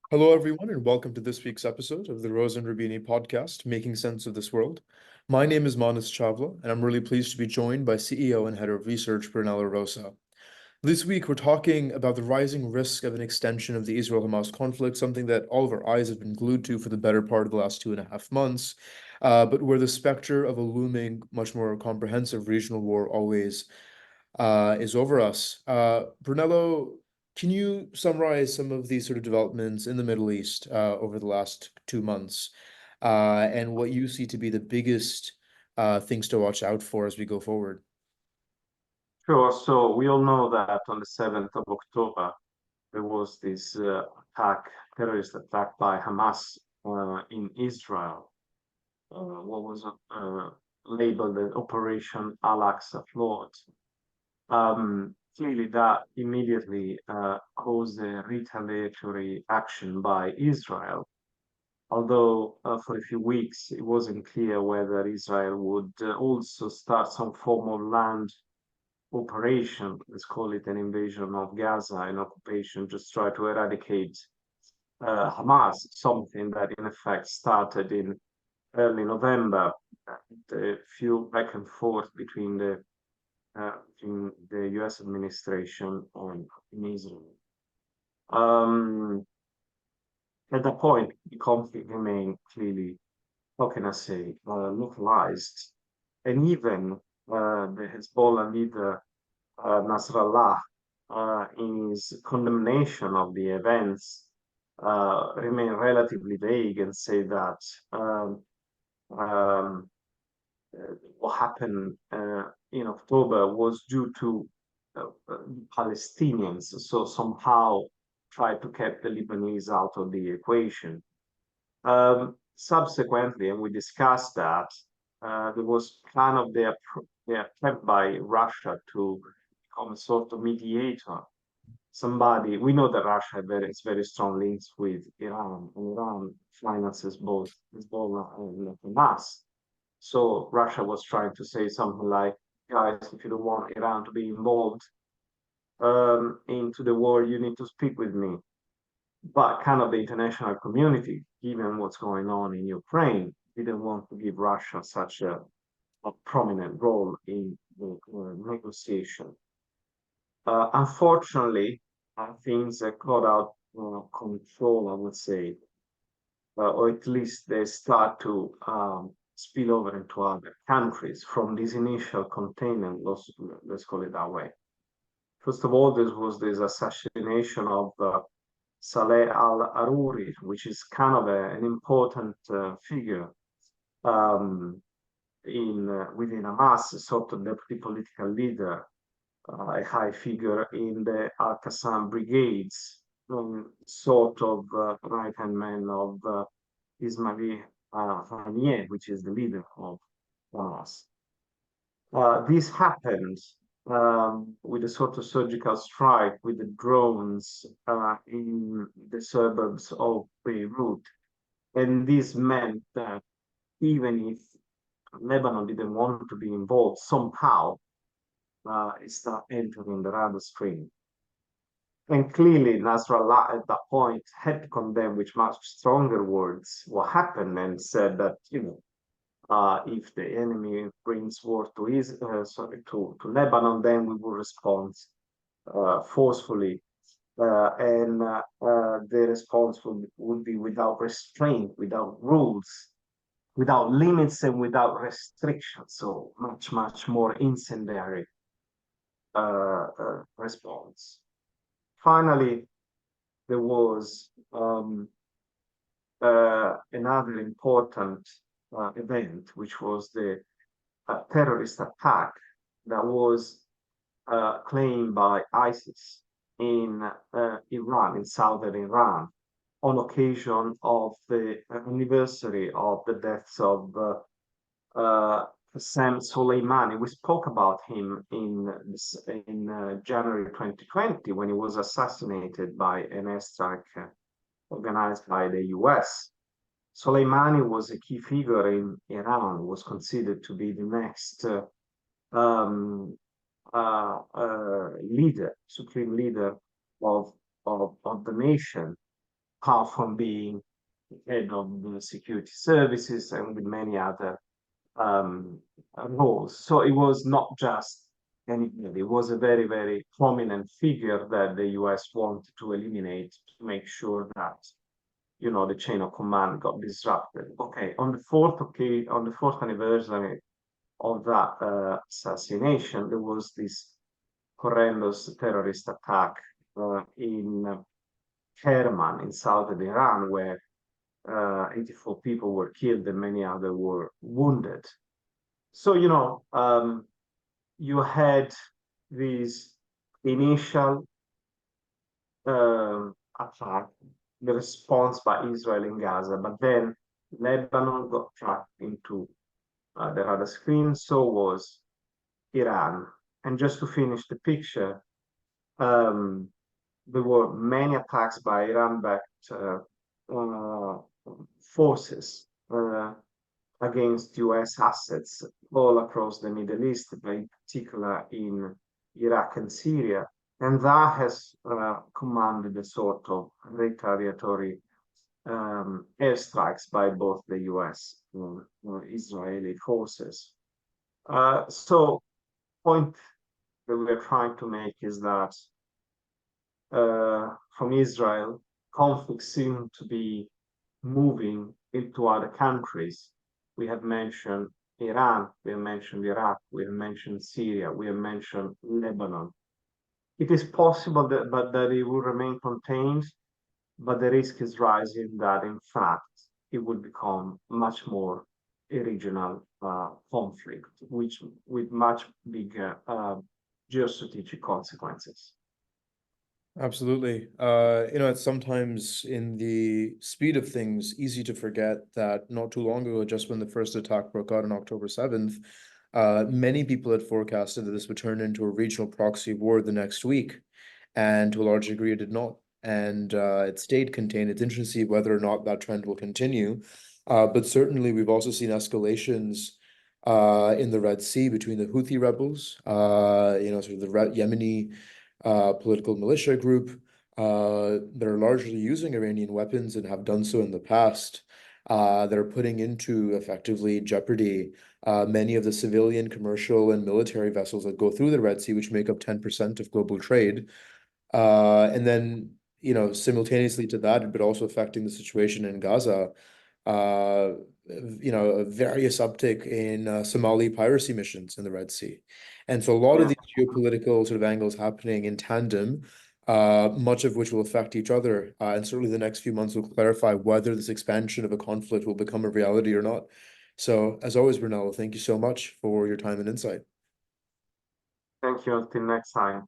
Hello, everyone, and welcome to this week's episode of the Rose and Rubini podcast, Making Sense of This World. My name is Manas Chavla, and I'm really pleased to be joined by CEO and Head of Research, Brunello Rosa. This week, we're talking about the rising risk of an extension of the Israel-Hamas conflict, something that all of our eyes have been glued to for the better part of the last 2.5 months, but where the specter of a looming, much more comprehensive regional war always is over us. Brunello, can you summarize some of these sort of developments in the Middle East over the last 2 months, and what you see to be the biggest things to watch out for as we go forward? Sure. So we all know that on the 7th of October, there was this terrorist attack by Hamas in Israel. What was labeled as Operation Al-Aqsa Flood. Clearly, that immediately caused a retaliatory action by Israel. Although for a few weeks it wasn't clear whether Israel would also start some form of land operation, let's call it an invasion of Gaza, an occupation, just try to eradicate Hamas, something that in effect started in early November, a few back and forth between the US administration and in Israel. At that point, the conflict remained clearly, how can I say, localized, and even the Hezbollah leader Nasrallah, in his condemnation of the events, remain relatively vague and say that um, what happened in October was due to Palestinians, so somehow try to keep the Lebanese out of the equation. Subsequently, and we discussed that, there was kind of the attempt by Russia to become a sort of mediator. Somebody, we know that Russia has very strong links with Iran, and Iran finances both Hezbollah and Hamas. So Russia was trying to say something like, guys, if you don't want Iran to be involved into the war, you need to speak with me. But kind of the international community, given what's going on in Ukraine, didn't want to give Russia such a prominent role in the negotiation. Unfortunately, things got out of control, I would say, or at least they start to spill over into other countries from this initial containment, let's call it that way. First of all, there was this assassination of Saleh al-Aruri, which is kind of an important figure within Hamas, a sort of deputy political leader, a high figure in the Al-Qassam brigades, sort of right-hand man of Ismail Haniyeh, which is the leader of Hamas. This happened with a sort of surgical strike with the drones in the suburbs of Beirut. And this meant that even if Lebanon didn't want to be involved, somehow it started entering the radar screen. And clearly, Nasrallah at that point had to condemn with much stronger words what happened and said that, if the enemy brings war to to Lebanon, then we will respond forcefully, and the response would be without restraint, without rules, without limits, and without restrictions. So much more incendiary response. Finally, there was another important event, which was the terrorist attack that was claimed by ISIS in Iran, in southern Iran, on occasion of the anniversary of the deaths of Qasem Soleimani. We spoke about him in January 2020 when he was assassinated by an airstrike organized by the US. Soleimani was a key figure in Iran, was considered to be the next um, leader, supreme leader of the nation. apart from being head of the security services and with many other um, roles. So it was not just anybody, it was a very, very prominent figure that the US wanted to eliminate to make sure that, you know, the chain of command got disrupted. Okay, on the fourth anniversary of that assassination, there was this horrendous terrorist attack in Kerman in southern Iran, where 84 people were killed and many others were wounded. So, you know, you had this initial attack, the response by Israel in Gaza, but then Lebanon got tracked into the radar screen, so was Iran. And just to finish the picture, um, there were many attacks by Iran-backed uh, forces against US assets all across the Middle East, but in particular in Iraq and Syria. And that has commanded a sort of retaliatory airstrikes by both the US and Israeli forces. So, point that we're trying to make is that from Israel, conflicts seem to be moving into other countries. We have mentioned Iran, we have mentioned Iraq, we have mentioned Syria, we have mentioned Lebanon. It is possible that it will remain contained, but the risk is rising that in fact it would become much more a regional conflict, which with much bigger geostrategic consequences. Absolutely. It's sometimes in the speed of things easy to forget that not too long ago, just when the first attack broke out on October 7th, many people had forecasted that this would turn into a regional proxy war the next week. And to a large degree, it did not. And it stayed contained. It's interesting to see whether or not that trend will continue. But certainly, we've also seen escalations in the Red Sea between the Houthi rebels, sort of the Yemeni political militia group that are largely using Iranian weapons and have done so in the past, that are putting into effectively jeopardy many of the civilian, commercial, and military vessels that go through the Red Sea, which make up 10% of global trade. And then, simultaneously to that, but also affecting the situation in Gaza, a various uptick in Somali piracy missions in the Red Sea. And so a lot of Yeah. these geopolitical sort of angles happening in tandem, much of which will affect each other. And certainly the next few months will clarify whether this expansion of a conflict will become a reality or not. So as always, Brunello, thank you so much for your time and insight. Thank you. Until next time.